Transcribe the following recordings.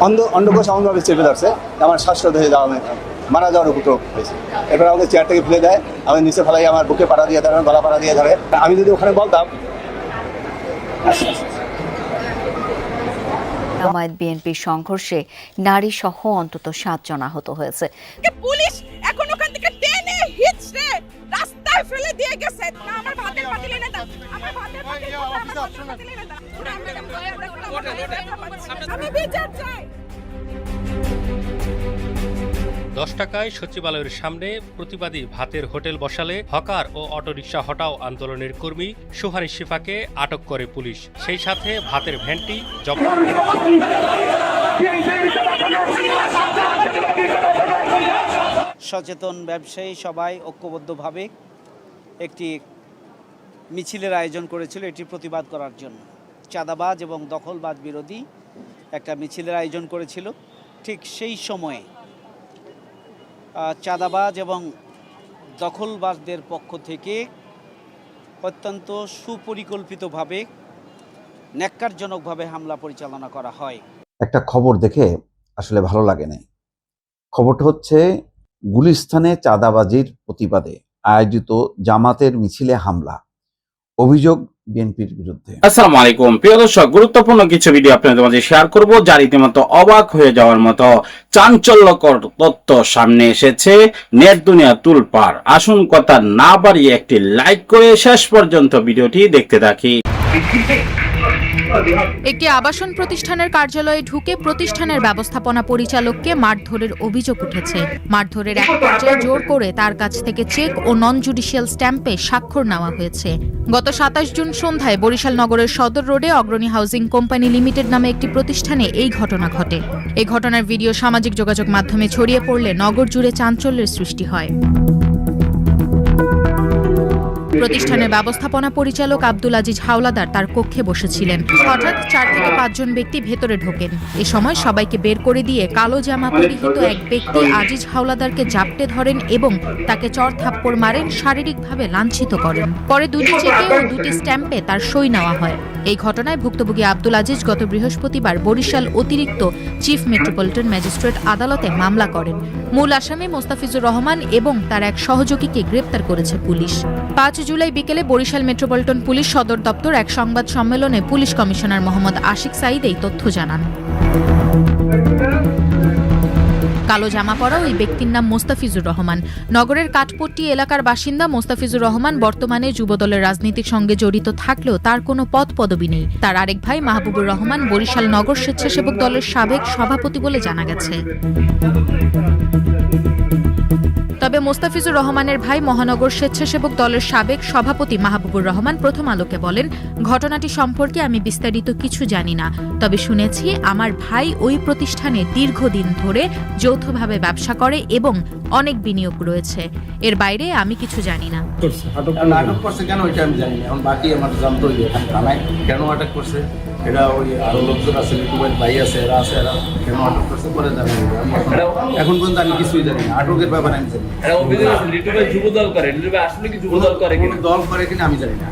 অন্ডকোষ এমনভাবে চেপে ধরছে আমার শ্বাসরোধ হয়ে যাওয়া মারা যাওয়ার উপক্রম হয়েছে। এরপর আমাদের চেয়ার থেকে ফেলে দেয়, আমি নিচে ফেলাই, আমার বুকে পাড়া দিয়ে ধরে, গলা পাড়া দিয়ে ধরে। আমি যদি ওখানে বলতাম। জামায়াত বিএনপির সংঘর্ষে নারী সহ অন্তত 7 জন আহত হয়েছে। পুলিশ এখন ওখান থেকে টেনে হিচড়ে রাস্তায় ফেলে দিয়ে গেছে। আমার ভাতের পাতিলে নেতা, আমার ভাতের পাতিলে নেতা, আমি বিচার চাই। 10 টাকায় সচিবালয়ের সামনে প্রতিবাদী ভাতের হোটেল বসালে হকার ও অটোরিকশা হটাও আন্দোলনের কর্মী সুহানি শিফাকে আটক করে পুলিশ। সেই সাথে ভাতের ভ্যানটি জব্দ। সচেতন ব্যবসায়ী সবাই ঐক্যবদ্ধভাবে একটি মিছিলের আয়োজন করেছিল এটি প্রতিবাদ করার জন্য। চাঁদাবাজ এবং দখলবাজ বিরোধী একটা মিছিলের আয়োজন করেছিল। ঠিক সেই সময়ে চাঁদাবাজ এবং দখলবাজদের পক্ষ থেকে অত্যন্ত সুপরিকল্পিতভাবে ন্যাক্কারজনকভাবে হামলা পরিচালনা করা হয়। একটা খবর দেখে আসলে ভালো লাগে না। খবরটা হচ্ছে গুলিস্তানে চাঁদাবাজির প্রতিবাদে আয়োজিত জামাতের মিছিলে হামলা, অভিযোগ বিএনপির বিরুদ্ধে। আসসালামু আলাইকুম প্রিয় দর্শক, গুরুত্বপূর্ণ কিছু ভিডিও আপনাদের মাঝে শেয়ার করব, যা রীতিমতো অবাক হয়ে যাওয়ার মতো চাঞ্চল্যকর তথ্য সামনে এসেছে। নেট দুনিয়া তুলপার। আসুন কথা না বাড়িয়ে একটি লাইক করে শেষ পর্যন্ত ভিডিওটি দেখতে থাকি। একটি আবাসন প্রতিষ্ঠানের কার্যালয়ে ঢুকে প্রতিষ্ঠানের ব্যবস্থাপনা পরিচালককে মারধরের অভিযোগ উঠেছে। মারধরের এক পর্যায়ে জোর করে তার কাছ থেকে চেক ও নন জুডিশিয়াল স্ট্যাম্পে স্বাক্ষর নেওয়া হয়েছে। গত 27 জুন সন্ধ্যায় বরিশাল নগরের সদর রোডে অগ্রণী হাউজিং কোম্পানি লিমিটেড নামে একটি প্রতিষ্ঠানে এই ঘটনা ঘটে। এই ঘটনার ভিডিও সামাজিক যোগাযোগ মাধ্যমে ছড়িয়ে পড়লে নগর জুড়ে চাঞ্চল্যের সৃষ্টি হয়। প্রতিষ্ঠানের ব্যবস্থাপনা পরিচালক আব্দুল আজিজ হাওলাদার তার কক্ষে বসেছিলেন। হঠাৎ 4 থেকে 5 জন ব্যক্তি ভেতরে ঢোকেন। এ সময় সবাইকে বের করে দিয়ে কালো জামা পরিহিত এক ব্যক্তি আজিজ হাওলাদারকে জাপটে ধরেন এবং তাকে চড় থাপ্পড় মারেন, শারীরিকভাবে লাঞ্ছিত করেন। পরে 2টি চেকে ও 2টি স্ট্যাম্পে তার সই নেওয়া হয়। এই ঘটনায় ভুক্তভোগী আব্দুল আজিজ গত বৃহস্পতিবার বরিশাল অতিরিক্ত চিফ মেট্রোপলিটন ম্যাজিস্ট্রেট আদালতে মামলা করেন। মূল আসামি মোস্তাফিজুর রহমান এবং তার এক সহযোগীকে গ্রেপ্তার করেছে পুলিশ। 5 জুলাই বিকেলে বরিশাল মেট্রোপলিটন পুলিশ সদর দপ্তর এক সংবাদ সম্মেলনে পুলিশ কমিশনার মোহাম্মদ আশিক সাঈদ এই তথ্য জানান। কালো জামা পরা ওই ব্যক্তির নাম মোস্তাফিজুর রহমান। নগরের কাঠপট্টি এলাকার বাসিন্দা মোস্তাফিজুর রহমান বর্তমানে যুবদলের রাজনীতির সঙ্গে জড়িত থাকলেও তার কোনো পদ পদবি নেই। তার আরেক ভাই মাহবুবুর রহমান বরিশাল নগর স্বেচ্ছাসেবক দলের সাবেক সভাপতি বলে জানা গেছে। তবে মোস্তাফিজুর রহমানের ভাই মহানগর স্বেচ্ছাসেবক দলের সাবেক সভাপতি মাহবুবুর রহমান প্রথম আলোকে বলেন, ঘটনাটি সম্পর্কে আমি বিস্তারিত কিছু জানি না, তবে শুনেছি আমার ভাই ওই প্রতিষ্ঠানে দীর্ঘদিন ধরে যৌথভাবে ব্যবসা করে এবং অনেক বিনিয়োগ রয়েছে। এর বাইরে আমি কিছু জানি না। আটক করছে কেন এটা আমি জানি না। এখন বাকি আমার জানতে হইবে থানায় কেন আটক করছে, এটা ওই আরো লোকজন আছে, ইউটিউবের ভাই আছে, এরা আছে, এরা কেন আটক করছে পরে জানি। এখন পর্যন্ত আমি কিছুই জানি না। আটকের ব্যাপারে আমি জানি দল করে কিনা আমি জানি না।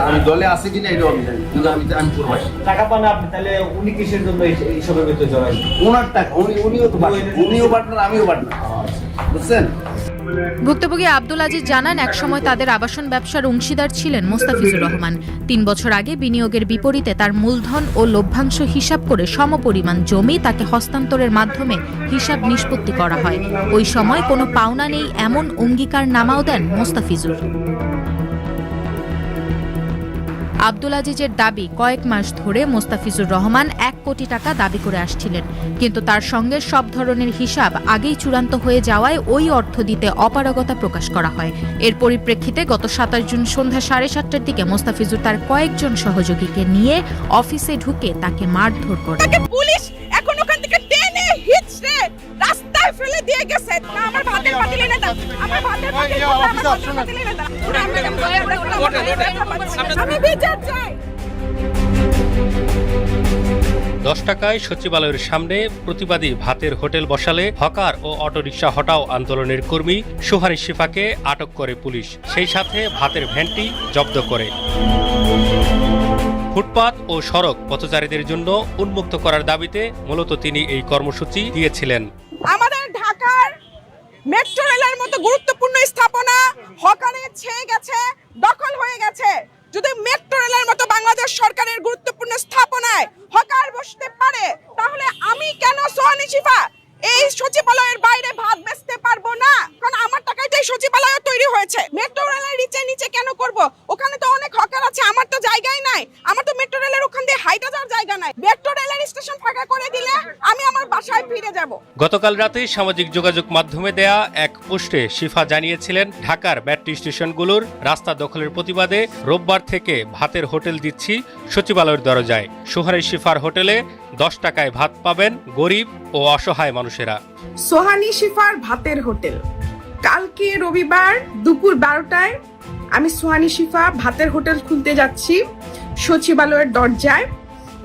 আমি দলে আছে কিনা এটাও আমি জানি, কিন্তু আমি প্রবাসী। টাকা পান আপনি, তাহলে উনি কিসের জন্য এইসবের ভিতরে জড়াই? ওনার টাকা, উনিও তো উনিও পার্টনার, আমিও পার্টনার, বুঝছেন? ভুক্তভোগী আব্দুল আজিজ জানান, একসময় তাদের আবাসন ব্যবসার অংশীদার ছিলেন মোস্তাফিজুর রহমান। 3 বছর আগে বিনিয়োগের বিপরীতে তার মূলধন ও লভ্যাংশ হিসাব করে সমপরিমাণ জমি তাকে হস্তান্তরের মাধ্যমে হিসাব নিষ্পত্তি করা হয়। ওই সময় কোনো পাওনা নেই এমন অঙ্গীকারনামাও দেন মোস্তাফিজুর। আব্দুল আজিজের দাবি, কয়েক মাস ধরে মোস্তাফিজুর রহমান 1 কোটি টাকা দাবি করে আসছিলেন, কিন্তু তার সঙ্গে সব ধরনের হিসাব আগেই চূড়ান্ত হয়ে যাওয়ায় ওই অর্থ দিতে অপারগতা প্রকাশ করা হয়। এর পরিপ্রেক্ষিতে গত 27 জুন সন্ধ্যা 7:30টার দিকে মোস্তাফিজুর তার কয়েকজন সহযোগীকে নিয়ে অফিসে ঢুকে তাকে মারধর করে। পুলিশ এখন ওখান থেকে টেনে হিচড়ে রাস্তায় ফেলে দিয়ে গেছে। আমার ভাতের পাতিলে নেতা, আমার ভাতের পাতিলে নেতা, আমি বিচার চাই। 10 টাকায় সচিবালয়ের সামনে প্রতিবাদী ভাতের হোটেল বসালে হকার ও অটোরিকশা হটাও আন্দোলনের কর্মী সুহানি শিফাকে আটক করে পুলিশ। সেই সাথে ভাতের ভ্যানটি জব্দ করে। ফুটপাত ও সড়ক পথচারীদের জন্য উন্মুক্ত করার দাবিতে মূলত তিনি এই কর্মসূচি দিয়েছিলেন। আমাদের ঢাকার মেট্রো রেলের মতো গুরুত্বপূর্ণ স্থাপনা হকারে ছেয়ে গেছে, দখল হয়ে গেছে। যদি মেট্রো রেলের মতো বাংলাদেশ সরকারের গুরুত্বপূর্ণ স্থাপনায় হকার বসতে পারে, তাহলে আমি কেন সোহানী শিফা এই সচিবালয়ের বাইরে ভাত বেচতে পারবো না? কারণ আমার টাকাটাই সচিবালয় তৈরি হয়েছে। মেট্রো রেলের নিচে কেন করব? ওখানে তো অনেক হকার আছে, আমার তো জায়গাই নাই। আমার তো মেট্রো রেলের ওখান দিয়ে হাইটা যাওয়ার জায়গা নাই। মেট্রো রেলের স্টেশন ফাঁকা করে দিলে আমি আমার বাসায় ফিরে যাব। গতকাল রাতে সামাজিক যোগাযোগ মাধ্যমে দেয়া এক পোস্টে শিফা জানিয়েছিলেন, ঢাকার মেট্রো স্টেশনগুলোর রাস্তা দখলের প্রতিবাদে রোববার থেকে ভাতের হোটেল দিচ্ছি সচিবালয়ের দরজায়। সোহানী শিফার হোটেলে 10 টাকায় ভাত পাবেন গরিব ও অসহায় মানুষেরা। সোহানী শিফার ভাতের হোটেল, কালকে রবিবার দুপুর 12টায় আমি সোহানী শিফা ভাতের হোটেল খুলতে যাচ্ছি সচিবালয়ের দরজায়,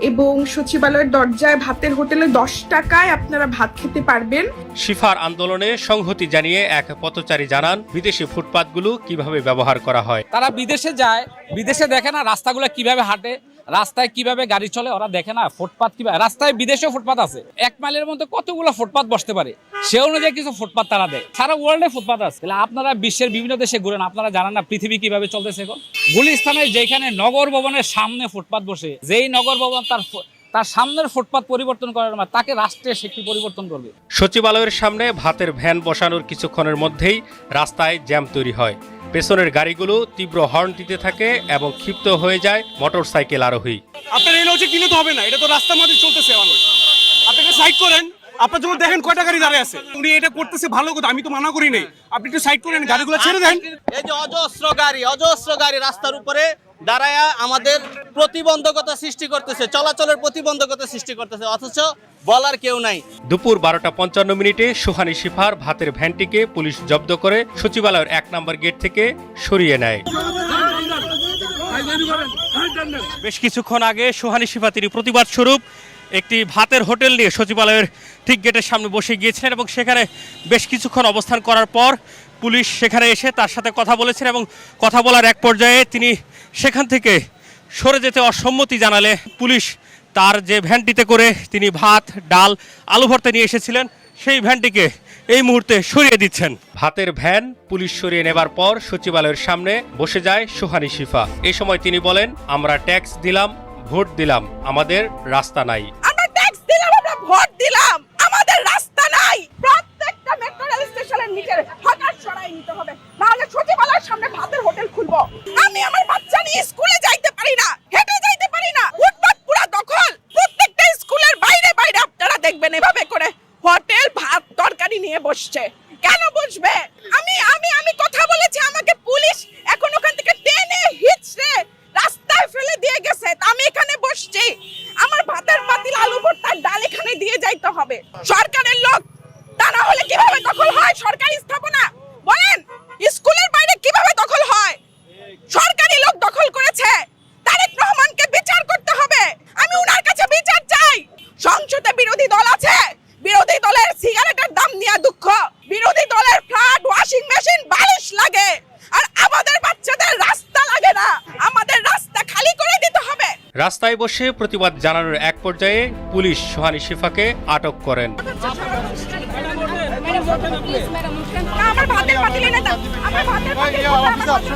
এবং সচিবালয়ের দরজায় ভাতের হোটেলে 10 টাকায় আপনারা ভাত খেতে পারবেন। শিফার আন্দোলনে সংহতি জানিয়ে এক পথচারী জানান, বিদেশি ফুটপাতগুলো কিভাবে ব্যবহার করা হয়। তারা বিদেশে যায়, বিদেশে দেখে না রাস্তাগুলো কিভাবে হাঁটে, রাস্তায় কিভাবে গাড়ি চলে, ওরা দেখে না ফুটপাত কিভাবে। রাস্তায় বিদেশেও ফুটপাত আছে, 1 মাইলের মধ্যে কতগুলো ফুটপাত বসতে পারে, সে অনুযায়ী কিছু ফুটপাত তারা দেয়। সারা ওয়ার্ল্ডে ফুটপাত আছে। আপনারা বিশ্বের বিভিন্ন দেশে ঘুরেন, আপনারা জানেন না পৃথিবী কিভাবে চলতেছে। এখন গুলিস্তানে যেখানে নগর ভবনের সামনে ফুটপাত বসে, যেই নগর ভবন তার সামনের ফুটপাত পরিবর্তন করার মানে তাকে রাষ্ট্রের শক্তি পরিবর্তন করবে। সচিবালয়ের সামনে ভাতের ভ্যান বসানোর কিছুক্ষণের মধ্যেই রাস্তায় জ্যাম তৈরি হয়। পেছনের গাড়িগুলো তীব্র হর্ন দিতে থাকে এবং ক্ষিপ্ত হয়ে যায় মোটরসাইকেল আরোহী। আপনার এই লঞ্চে কিনে তো হবে না, এটা তো রাস্তার মধ্যে চলতেছে মানুষ। আপনাকে সাইড করেন, আপনার জন্য দেখেন কয়টা গাড়ি দাঁড়িয়ে আছে। উনি এটা করতেছে ভালো কথা, আমি তো মানা করি নাই। আপনি একটু সাইড করেন, গাড়িগুলো ছেড়ে দেন। এই যে অজস্র গাড়ি রাস্তার উপরে দাঁড়ায় আমাদের প্রতিবন্ধকতা সৃষ্টি করতেছে, চলাচলের প্রতিবন্ধকতা সৃষ্টি করতেছে, অথচ বলার কেউ নাই। দুপুর 12:55 সোহানী শিফার ভাতের ভ্যানটিকে পুলিশ জব্দ করে সচিবালয়ের 1 নম্বর গেট থেকে সরিয়ে নেয়। বেশ কিছুক্ষণ আগে সোহানী শিফা তিনি প্রতিবাদ স্বরূপ একটি ভাতের হোটেল নিয়ে সচিবালয়ের ঠিক গেটের সামনে বসে গিয়েছিলেন এবং সেখানে বেশ কিছুক্ষণ অবস্থান করার পর পুলিশ সেখানে এসে তার সাথে কথা বলেছেন এবং কথা বলার এক পর্যায়ে তিনি সেখান থেকে সরে যেতে অসম্মতি জানালে পুলিশ তার যে ভ্যানটিতে করে তিনি ভাত, ডাল, আলু ভর্তা নিয়ে এসেছিলেন সেই ভ্যানটিকে এই মুহূর্তে সরিয়ে দিচ্ছেন। ভাতের ভ্যান পুলিশ সরিয়ে নেবার পর সচিবালয়ের সামনে বসে যায় সোহানী শিফা। এই সময় তিনি বলেন, আমরা ট্যাক্স দিলাম, ভোট দিলাম, আমাদের রাস্তা নাই। আমরা ট্যাক্স দিলাম, আমরা ভোট দিলাম, আমাদের রাস্তা নাই। প্রত্যেকটা মেট্রো রেল স্টেশনের নিচে হকার সরাই নিতে হবে, নাহলে সচিবালয়ের সামনে ভাতের হোটেল খুলবো। আমি আমার বাচ্চা নিয়ে স্কুলে যাইতে পারি না, হেঁটে যাইতে পারি না, ফুটপাত পুরো দখল। প্রত্যেকটা স্কুলের বাইরে বাইরে আপনারা দেখবেন এভাবে করে হোটেল ভাত তরকারি নিয়ে বসছে। কেন বসবে? আমি কথা বলেছি, আমাকে পুলিশ এখন ওখান থেকে টেনে হিচড়ে রাস্তায় ফেলে দিয়ে গেছে। আমি এখানে বসছি, আমার ভাতের পাতিল, আলু ভর্তার ডাল এখানে দিয়ে যাইতে হবে। সরকারের লোক, তা না হলে কিভাবে দখল হয় সরকারি স্থাপনা? বলেন, স্কুলের বাইরে কিভাবে দখল হয়? সরকারি লোক দখল করেছে। তারেক রহমানকে বিচার করতে হবে। আমি ওনার কাছে বিচার চাই। সংসদে বিরোধী দল আছে, বিরোধী দলের সিগারেটের দাম নিয়ে দুঃখ, বিরোধী দলের ফ্ল্যাট, ওয়াশিং মেশিন, বালিশ লাগে, আর আমাদের বাচ্চাদের রাস্তা লাগে না। আমাদের রাস্তা খালি করে দিতে হবে। রাস্তায় বসে প্রতিবাদ জানানোর এক পর্যায়ে পুলিশ সোহানী শিফাকে আটক করেন। আমার ভাতের পাতিল এনে দাও, আমার ভাতের পাতিল এনে দাও,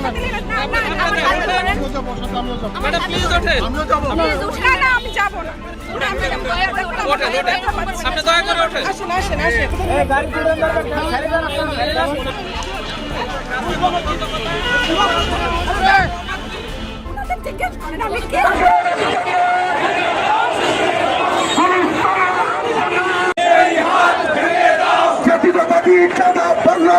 আমার ভাতের পাতিল এনে দাও। ম্যাডাম প্লিজ ওঠেন। আমিও যাব না। না, আমি যাব না। আপনি দয়া করে ওঠেন। আসুন। এই গাড়ি তুলে দরকার, গাড়ি ওনাদের জিজ্ঞেস করেন আমি কে। জাতীয়তাবাদী চাঁদা বাংলা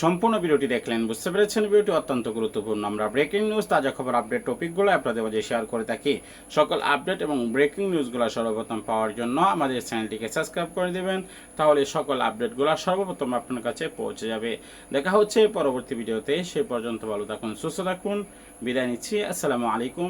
সম্পূর্ণ ভিডিওটি দেখলেন, বুঝতে পেরেছেন ভিডিওটি অত্যন্ত গুরুত্বপূর্ণ। আমরা ব্রেকিং নিউজ, তাজা খবর, আপডেট টপিকগুলো আপনাদের মাঝে শেয়ার করে থাকি। সকল আপডেট এবং ব্রেকিং নিউজগুলো সর্বপ্রথম পাওয়ার জন্য আমাদের চ্যানেলটিকে সাবস্ক্রাইব করে দেবেন, তাহলে সকল আপডেটগুলো সর্বপ্রথম আপনার কাছে পৌঁছে যাবে। দেখা হচ্ছে পরবর্তী ভিডিওতে, সে পর্যন্ত ভালো থাকুন, সুস্থ থাকুন, বিদায় নিচ্ছি। আসসালামু আলাইকুম।